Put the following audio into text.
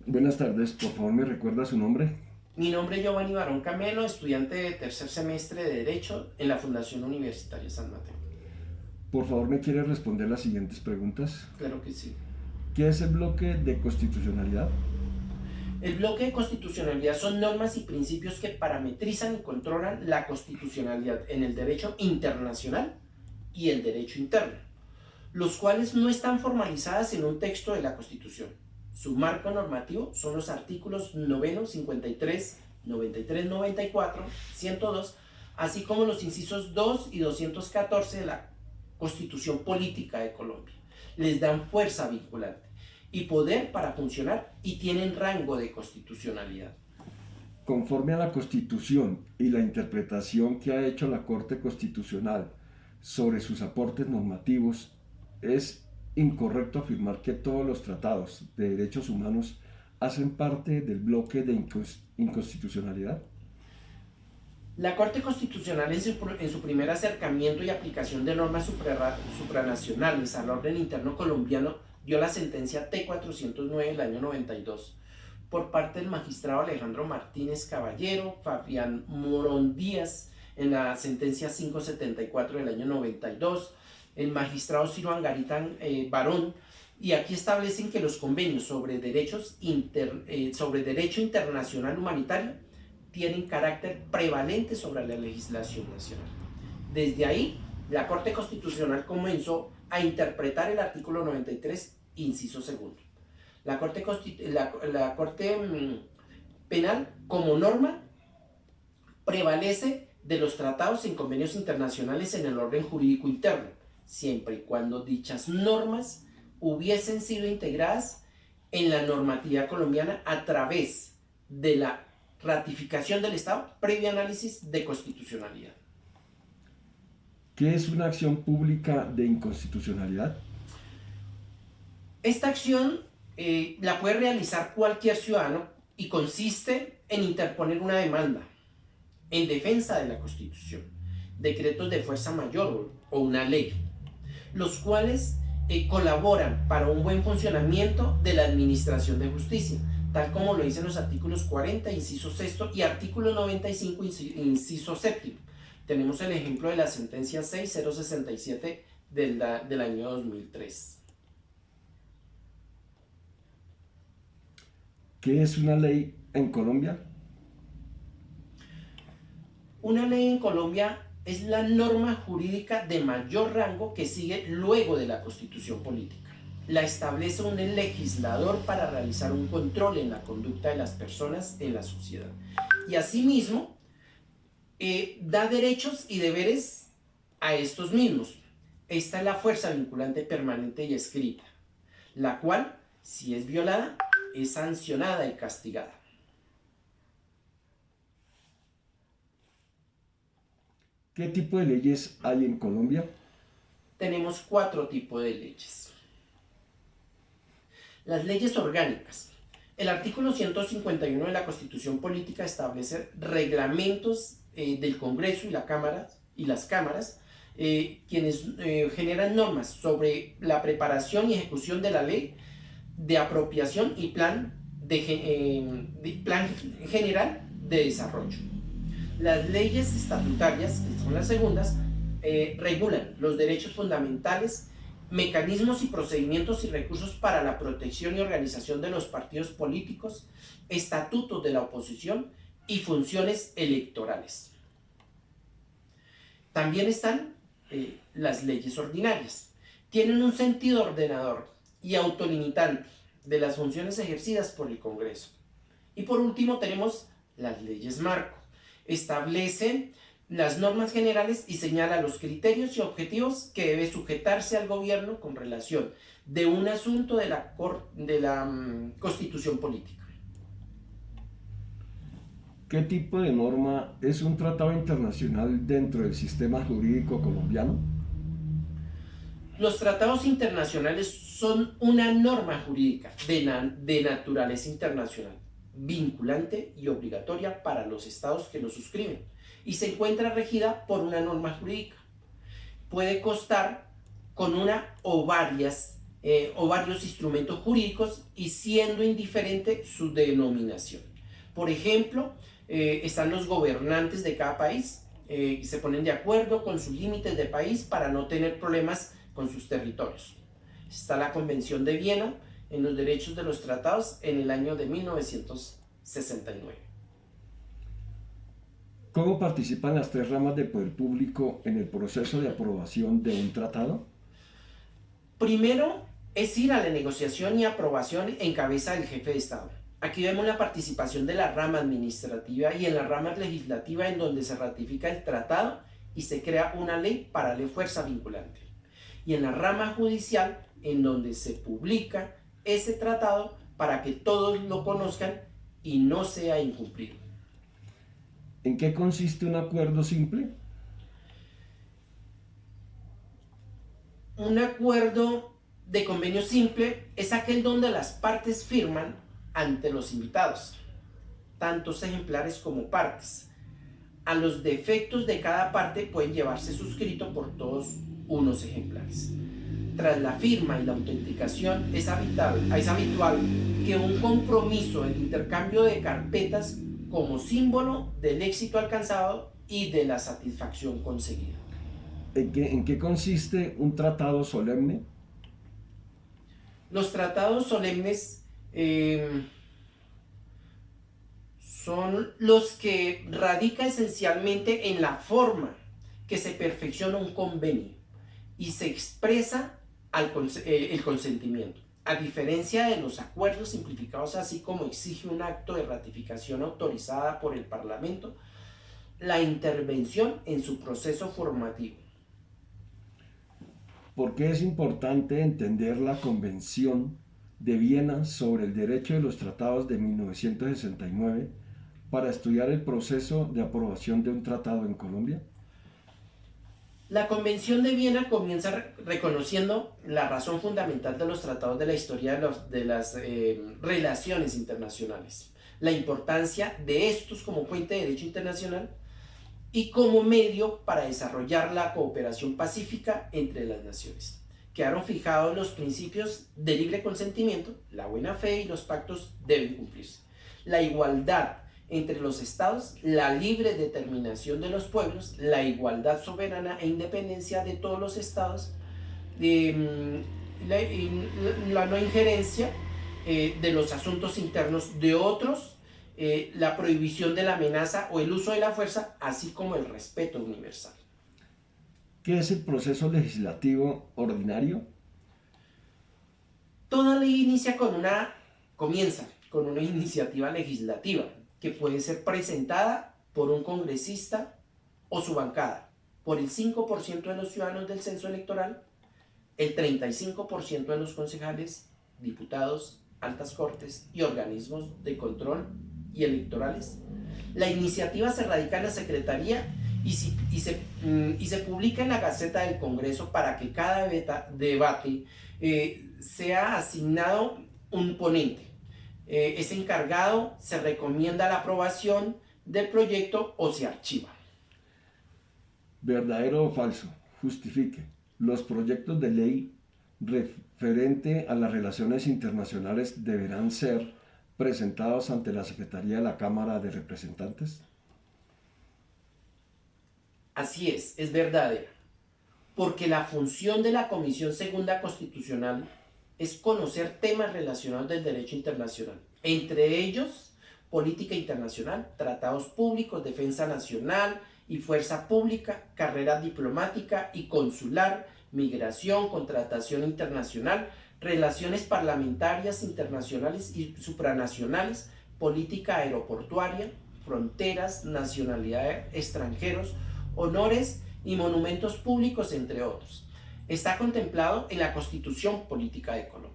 Buenas tardes, por favor me recuerda su nombre. Mi nombre es Giovanni Barón Camelo, estudiante de tercer semestre de Derecho en la Fundación Universitaria San Mateo. Por favor me quiere responder las siguientes preguntas. Claro que sí. ¿Qué es el bloque de constitucionalidad? El bloque de constitucionalidad son normas y principios que parametrizan y controlan la constitucionalidad en el derecho internacional y el derecho interno, los cuales no están formalizadas en un texto de la Constitución. Su marco normativo son los artículos 9, 53, 93, 94, 102, así como los incisos 2 y 214 de la Constitución Política de Colombia. Les dan fuerza vinculante y poder para funcionar y tienen rango de constitucionalidad. Conforme a la Constitución y la interpretación que ha hecho la Corte Constitucional sobre sus aportes normativos, es incorrecto afirmar que todos los tratados de derechos humanos hacen parte del bloque de inconstitucionalidad. La Corte Constitucional en su primer acercamiento y aplicación de normas supranacionales al orden interno colombiano dio la sentencia T-409 del año 92 por parte del magistrado Alejandro Martínez Caballero, Fabián Morón Díaz en la sentencia 574 del año 92, el magistrado Ciro Angarita Barón, y aquí establecen que los convenios sobre sobre derecho internacional humanitario tienen carácter prevalente sobre la legislación nacional. Desde ahí, la Corte Constitucional comenzó a interpretar el artículo 93, inciso segundo. La Corte Penal, como norma, prevalece de los tratados y convenios internacionales en el orden jurídico interno, siempre y cuando dichas normas hubiesen sido integradas en la normativa colombiana a través de la ratificación del Estado previo análisis de constitucionalidad. ¿Qué es una acción pública de inconstitucionalidad? Esta acción la puede realizar cualquier ciudadano y consiste en interponer una demanda en defensa de la Constitución, decretos de fuerza mayor o una ley, los cuales colaboran para un buen funcionamiento de la administración de justicia, tal como lo dicen los artículos 40, inciso sexto, y artículo 95, inciso séptimo. Tenemos el ejemplo de la sentencia 6067 del año 2003. ¿Qué es una ley en Colombia? Una ley en Colombia es la norma jurídica de mayor rango que sigue luego de la Constitución política. La establece un legislador para realizar un control en la conducta de las personas en la sociedad. Y asimismo, da derechos y deberes a estos mismos. Esta es la fuerza vinculante permanente y escrita, la cual, si es violada, es sancionada y castigada. ¿Qué tipo de leyes hay en Colombia? Tenemos 4 tipos de leyes. Las leyes orgánicas. El artículo 151 de la Constitución Política establece reglamentos del Congreso y las cámaras, quienes generan normas sobre la preparación y ejecución de la ley de apropiación y plan general de desarrollo. Las leyes estatutarias, que son las segundas, regulan los derechos fundamentales, mecanismos y procedimientos y recursos para la protección y organización de los partidos políticos, estatutos de la oposición y funciones electorales. También están las leyes ordinarias. Tienen un sentido ordenador y autolimitante de las funciones ejercidas por el Congreso. Y por último tenemos las leyes marco. Establecen las normas generales y señala los criterios y objetivos que debe sujetarse al gobierno con relación de un asunto de la Constitución política. ¿Qué tipo de norma es un tratado internacional dentro del sistema jurídico colombiano? Los tratados internacionales son una norma jurídica de naturaleza internacional, vinculante y obligatoria para los estados que lo suscriben, y se encuentra regida por una norma jurídica. Puede constar con una o varias o varios instrumentos jurídicos y siendo indiferente su denominación. Por ejemplo, están los gobernantes de cada país, se ponen de acuerdo con sus límites de país para no tener problemas con sus territorios. Está la Convención de Viena en los derechos de los tratados en el año de 1969. ¿Cómo participan las tres ramas del poder público en el proceso de aprobación de un tratado? Primero es ir a la negociación y aprobación en cabeza del jefe de Estado. Aquí vemos la participación de la rama administrativa y en la rama legislativa en donde se ratifica el tratado y se crea una ley para darle fuerza vinculante. Y en la rama judicial en donde se publica ese tratado para que todos lo conozcan y no sea incumplido. ¿En qué consiste un acuerdo simple? Un acuerdo de convenio simple es aquel donde las partes firman ante los invitados, tantos ejemplares como partes. A los defectos de cada parte pueden llevarse suscrito por todos unos ejemplares. Tras la firma y la autenticación es habitual que un compromiso en intercambio de carpetas como símbolo del éxito alcanzado y de la satisfacción conseguida. ¿En qué consiste un tratado solemne? Los tratados solemnes son los que radican esencialmente en la forma que se perfecciona un convenio y se expresa el consentimiento. A diferencia de los acuerdos simplificados, así como exige un acto de ratificación autorizada por el Parlamento, la intervención en su proceso formativo. ¿Por qué es importante entender la Convención de Viena sobre el derecho de los tratados de 1969 para estudiar el proceso de aprobación de un tratado en Colombia? La Convención de Viena comienza reconociendo la razón fundamental de los tratados de la historia de las relaciones internacionales, la importancia de estos como fuente de derecho internacional y como medio para desarrollar la cooperación pacífica entre las naciones. Quedaron fijados los principios de libre consentimiento, la buena fe y los pactos deben cumplirse. La igualdad entre los estados, la libre determinación de los pueblos, la igualdad soberana e independencia de todos los estados, la no injerencia de los asuntos internos de otros, la prohibición de la amenaza o el uso de la fuerza, así como el respeto universal. ¿Qué es el proceso legislativo ordinario? Toda ley comienza con una iniciativa legislativa que puede ser presentada por un congresista o su bancada, por el 5% de los ciudadanos del censo electoral, el 35% de los concejales, diputados, altas cortes y organismos de control y electorales. La iniciativa se radica en la Secretaría y se publica en la Gaceta del Congreso para que cada debate sea asignado un ponente. Es encargado, se recomienda la aprobación del proyecto o se archiva. ¿Verdadero o falso? Justifique. Los proyectos de ley referente a las relaciones internacionales deberán ser presentados ante la Secretaría de la Cámara de Representantes. Así es verdadero, porque la función de la Comisión Segunda Constitucional es conocer temas relacionados del derecho internacional, entre ellos política internacional, tratados públicos, defensa nacional y fuerza pública, carrera diplomática y consular, migración, contratación internacional, relaciones parlamentarias internacionales y supranacionales, política aeroportuaria, fronteras, nacionalidad, extranjeros, honores y monumentos públicos, entre otros. Está contemplado en la Constitución Política de Colombia.